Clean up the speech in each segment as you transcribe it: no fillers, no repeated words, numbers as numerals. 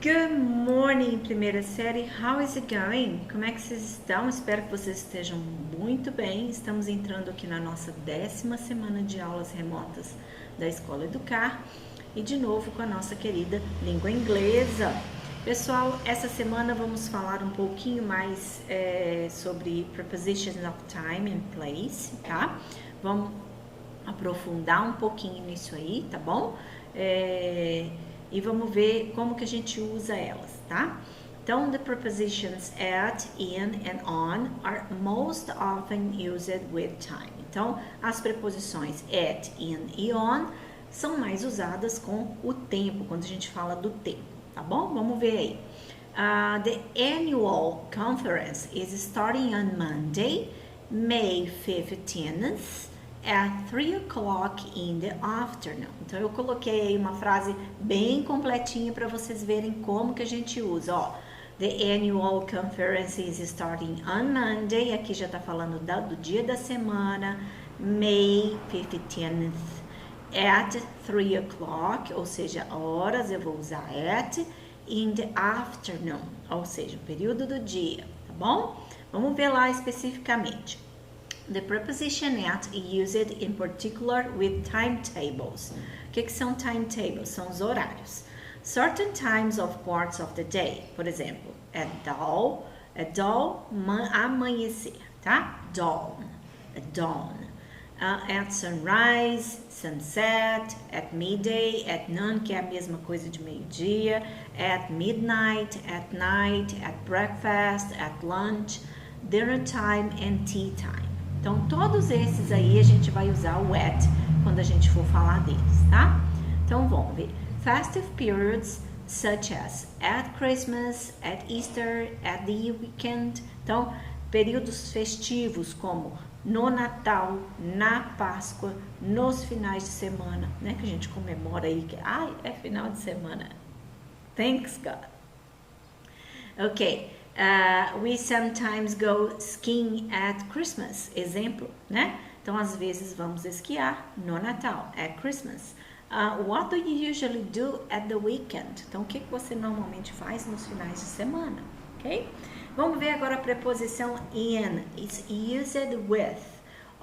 Good morning, primeira série. How is it going? Como é que vocês estão? Espero que vocês estejam muito bem. Estamos entrando aqui na nossa 10ª semana de aulas remotas da Escola Educar e de novo com a nossa querida língua inglesa. Pessoal, essa semana vamos falar um pouquinho mais sobre prepositions of time and place, tá? Vamos aprofundar um pouquinho nisso aí, tá bom? E vamos ver como que a gente usa elas, tá? Então, the prepositions at, in and on are most often used with time. Então, as preposições at, in e on são mais usadas com o tempo, quando a gente fala do tempo, tá bom? Vamos ver aí. The annual conference is starting on Monday, May 15th, at 3 o'clock in the afternoon. Então, eu coloquei aí uma frase bem completinha para vocês verem como que a gente usa, ó. The annual conference is starting on Monday. Aqui já tá falando do dia da semana, May 15th, at 3 o'clock, ou seja, horas eu vou usar at, in the afternoon, ou seja, o período do dia, tá bom? Vamos ver lá especificamente. The preposition at is used in particular with timetables. O que são timetables? São os horários. Certain times of parts of the day. Por exemplo, at dawn, amanhecer, tá? Dawn, at dawn. At sunrise, sunset, at midday, at noon, que é a mesma coisa de meio-dia, at midnight, at night, at breakfast, at lunch, dinner time and tea time. Então, todos esses aí a gente vai usar o at quando a gente for falar deles, tá? Então, vamos ver. Festive periods such as at Christmas, at Easter, at the weekend. Então, períodos festivos como no Natal, na Páscoa, nos finais de semana, né? Que a gente comemora aí, que é final de semana. Thanks God. Ok. We sometimes go skiing at Christmas, exemplo, né? Então, às vezes vamos esquiar no Natal, at Christmas. What do you usually do at the weekend? Então, o que você normalmente faz nos finais de semana, ok? Vamos ver agora a preposição in. It's used with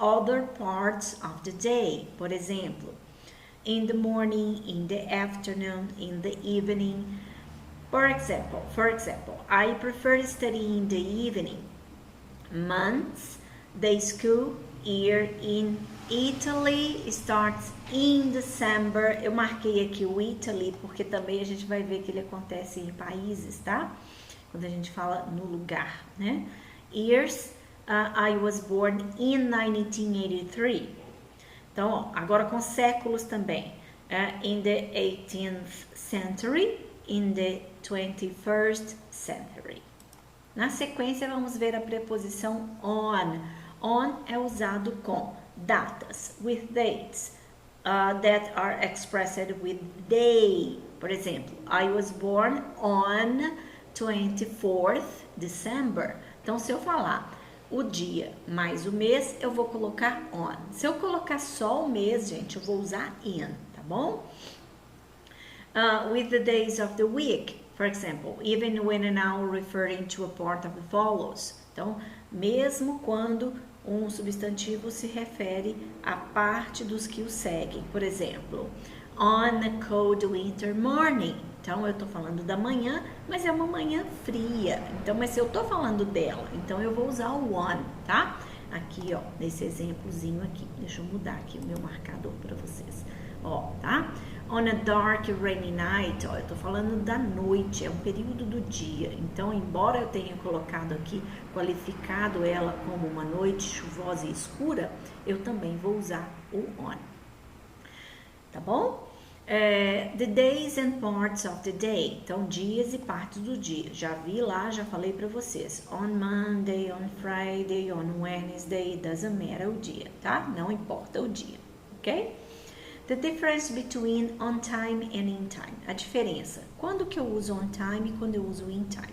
other parts of the day. Por exemplo, in the morning, in the afternoon, in the evening. For example, I prefer studying in the evening. Months, the school year in Italy starts in December. Eu marquei aqui o Italy porque também a gente vai ver que ele acontece em países, tá? Quando a gente fala no lugar, né? Years, I was born in 1983. Então, ó, agora com séculos também. In the 18th century, in the 21st century. Na sequência, vamos ver a preposição on. On é usado com datas, with dates, that are expressed with day. Por exemplo, I was born on 24th December. Então, se eu falar o dia mais o mês, eu vou colocar on. Se eu colocar só o mês, gente, eu vou usar in, tá bom? With the days of the week, for example, even when a noun referring to a part of the follows. Então, mesmo quando um substantivo se refere à parte dos que o seguem. Por exemplo, on a cold winter morning. Então, eu estou falando da manhã, mas é uma manhã fria. Então, mas se eu estou falando dela, então eu vou usar o on, tá? Aqui, ó, nesse exemplozinho aqui. Deixa eu mudar aqui o meu marcador para vocês. Ó, tá? On a dark rainy night, ó, eu tô falando da noite, é um período do dia. Então, embora eu tenha colocado aqui, qualificado ela como uma noite chuvosa e escura, eu também vou usar o on. Tá bom? The days and parts of the day. Então, dias e partes do dia. Já vi lá, já falei pra vocês. On Monday, on Friday, on Wednesday, doesn't matter o dia, tá? Não importa o dia, ok? The difference between on time and in time. A diferença. Quando que eu uso on time e quando eu uso in time?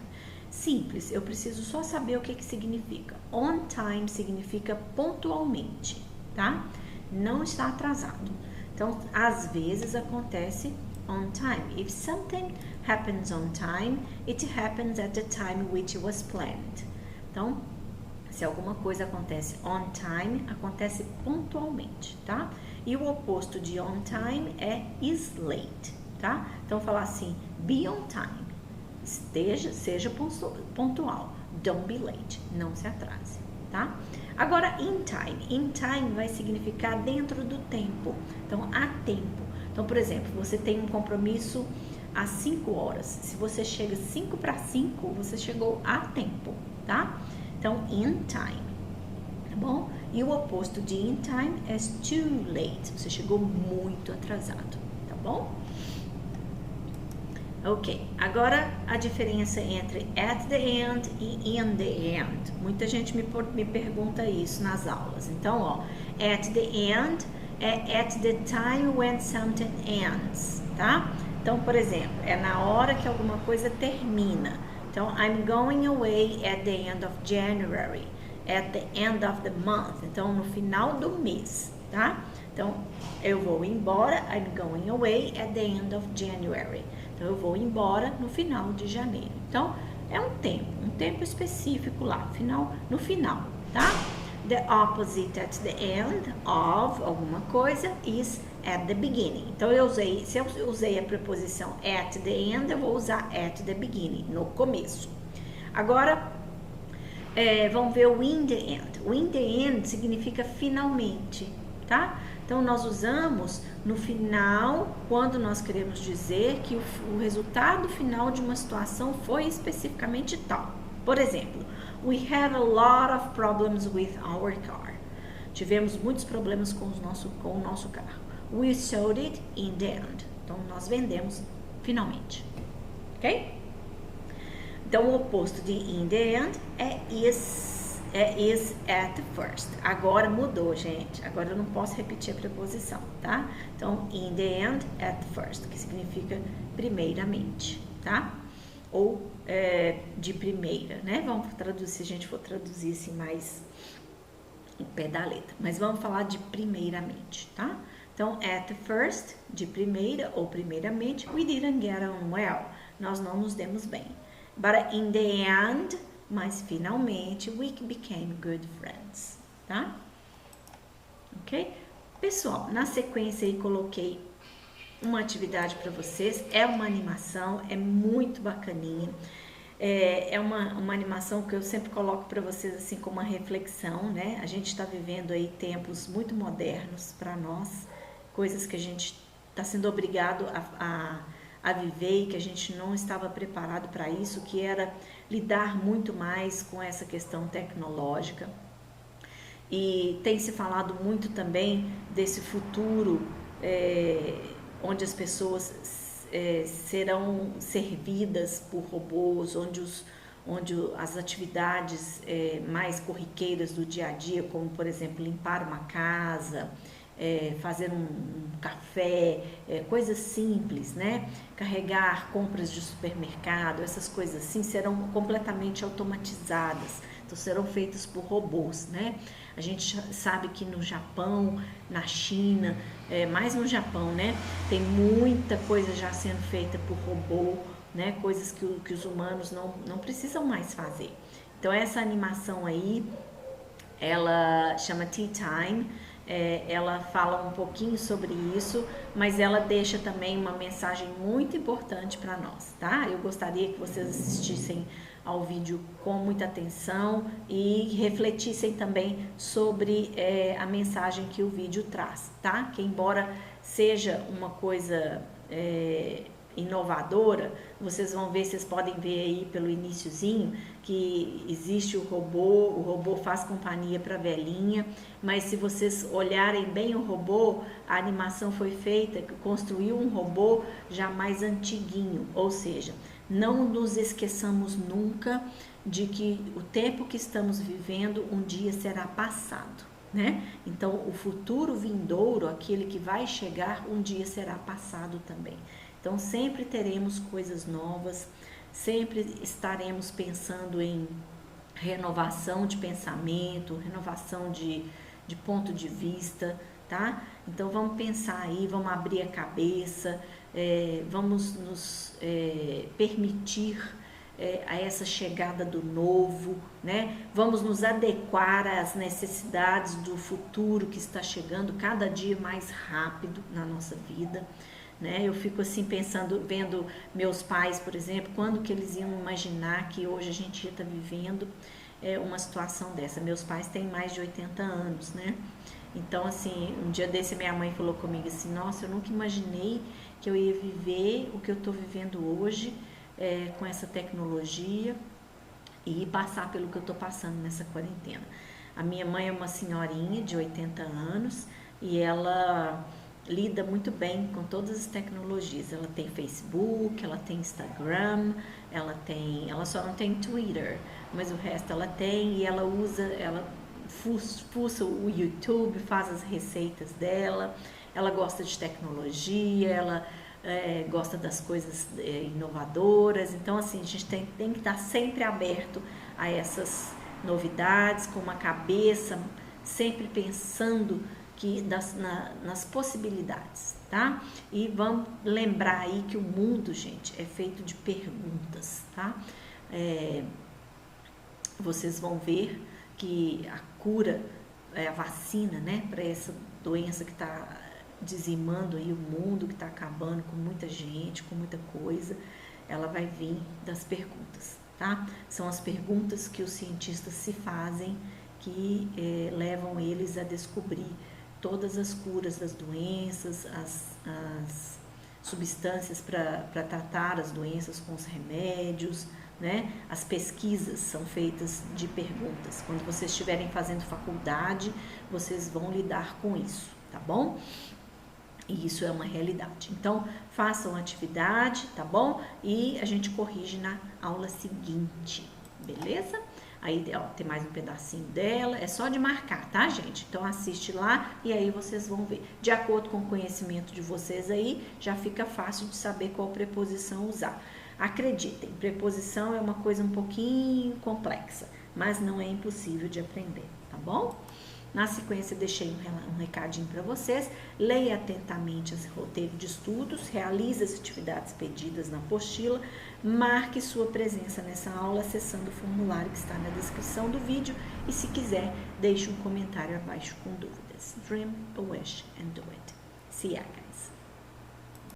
Simples, eu preciso só saber o que significa. On time significa pontualmente, tá? Não está atrasado. Então, às vezes acontece on time. If something happens on time, it happens at the time which it was planned. Então, se alguma coisa acontece on time, acontece pontualmente, tá? E o oposto de on time é is late, tá? Então, falar assim, be on time, seja pontual, don't be late, não se atrase, tá? Agora, in time vai significar dentro do tempo, então, há tempo. Então, por exemplo, você tem um compromisso às 5 horas, se você chega 5 para 5, você chegou a tempo, tá? Então, in time, tá bom? E o oposto de in time é too late, você chegou muito atrasado, tá bom? Ok, agora a diferença entre at the end e in the end. Muita gente me pergunta isso nas aulas. Então, ó, at the end é at the time when something ends, tá? Então, por exemplo, é na hora que alguma coisa termina. Então, I'm going away at the end of January, at the end of the month. Então, no final do mês, tá? Então, eu vou embora, I'm going away at the end of January. Então, eu vou embora no final de janeiro. Então, é um tempo específico lá, no final, tá? The opposite at the end of alguma coisa is at the beginning. Então, se eu usei a preposição at the end, eu vou usar at the beginning, no começo. Agora, vamos ver o in the end. O in the end significa finalmente, tá? Então, nós usamos no final quando nós queremos dizer que o resultado final de uma situação foi especificamente tal. Por exemplo, we had a lot of problems with our car. Tivemos muitos problemas com o nosso carro. We sold it in the end. Então, nós vendemos finalmente. Ok? Então, o oposto de in the end é is at first. Agora mudou, gente. Agora eu não posso repetir a preposição, tá? Então, in the end, at first, que significa primeiramente, tá? Ou de primeira, né? Vamos traduzir, se a gente for traduzir assim mais em pé da letra. Mas vamos falar de primeiramente, tá? Então, at first, de primeira ou primeiramente, we didn't get on well. Nós não nos demos bem. But in the end, mas finalmente, we became good friends, tá? Ok? Pessoal, na sequência aí coloquei uma atividade para vocês, é uma animação, é muito bacaninha, é uma animação que eu sempre coloco para vocês assim como uma reflexão, né? A gente está vivendo aí tempos muito modernos para nós, coisas que a gente está sendo obrigado a viver e que a gente não estava preparado para isso, que era lidar muito mais com essa questão tecnológica. E tem se falado muito também desse futuro onde as pessoas serão servidas por robôs, onde as atividades mais corriqueiras do dia a dia, como por exemplo limpar uma casa, fazer um café, coisas simples, né? Carregar compras de supermercado, essas coisas assim serão completamente automatizadas, então serão feitas por robôs, né? A gente sabe que no Japão, na China, mais no Japão, né? Tem muita coisa já sendo feita por robô, né? Coisas que os humanos não precisam mais fazer. Então essa animação aí, ela chama Tea Time. Ela fala um pouquinho sobre isso, mas ela deixa também uma mensagem muito importante para nós, tá? Eu gostaria que vocês assistissem ao vídeo com muita atenção e refletissem também sobre a mensagem que o vídeo traz, tá? Que embora seja uma coisa inovadora, vocês vão ver, vocês podem ver aí pelo iniciozinho que existe o robô faz companhia para a velhinha, mas se vocês olharem bem o robô, a animação foi feita, construiu um robô já mais antiguinho, ou seja, não nos esqueçamos nunca de que o tempo que estamos vivendo um dia será passado, né? Então o futuro vindouro, aquele que vai chegar, um dia será passado também. Então, sempre teremos coisas novas, sempre estaremos pensando em renovação de pensamento, renovação de ponto de vista, tá? Então, vamos pensar aí, vamos abrir a cabeça, vamos nos permitir a essa chegada do novo, né? Vamos nos adequar às necessidades do futuro que está chegando cada dia mais rápido na nossa vida, né? Eu fico assim pensando, vendo meus pais, por exemplo, quando que eles iam imaginar que hoje a gente ia estar vivendo uma situação dessa. Meus pais têm mais de 80 anos, né? Então, assim, um dia desse minha mãe falou comigo assim, nossa, eu nunca imaginei que eu ia viver o que eu estou vivendo hoje, com essa tecnologia e passar pelo que eu estou passando nessa quarentena. A minha mãe é uma senhorinha de 80 anos e ela lida muito bem com todas as tecnologias. Ela tem Facebook, ela tem Instagram, ela só não tem Twitter, mas o resto ela tem, e ela fuça o YouTube, faz as receitas dela, ela gosta de tecnologia, ela gosta das coisas inovadoras. Então, assim, a gente tem que estar sempre aberto a essas novidades, com uma cabeça sempre pensando nas possibilidades, tá? E vamos lembrar aí que o mundo, gente, é feito de perguntas, tá? Vocês vão ver que a cura, a vacina, né, para essa doença que está dizimando aí o mundo, que está acabando com muita gente, com muita coisa, ela vai vir das perguntas, tá? São as perguntas que os cientistas se fazem que levam eles a descobrir todas as curas das doenças, as substâncias para tratar as doenças com os remédios, né? As pesquisas são feitas de perguntas. Quando vocês estiverem fazendo faculdade, vocês vão lidar com isso, tá bom? E isso é uma realidade. Então, façam atividade, tá bom? E a gente corrige na aula seguinte, beleza? Aí, ó, tem mais um pedacinho dela, é só de marcar, tá, gente? Então, assiste lá e aí vocês vão ver. De acordo com o conhecimento de vocês aí, já fica fácil de saber qual preposição usar. Acreditem, preposição é uma coisa um pouquinho complexa, mas não é impossível de aprender, tá bom? Na sequência, deixei um recadinho para vocês. Leia atentamente esse roteiro de estudos, realize as atividades pedidas na apostila, marque sua presença nessa aula acessando o formulário que está na descrição do vídeo e, se quiser, deixe um comentário abaixo com dúvidas. Dream, wish and do it. See ya, guys!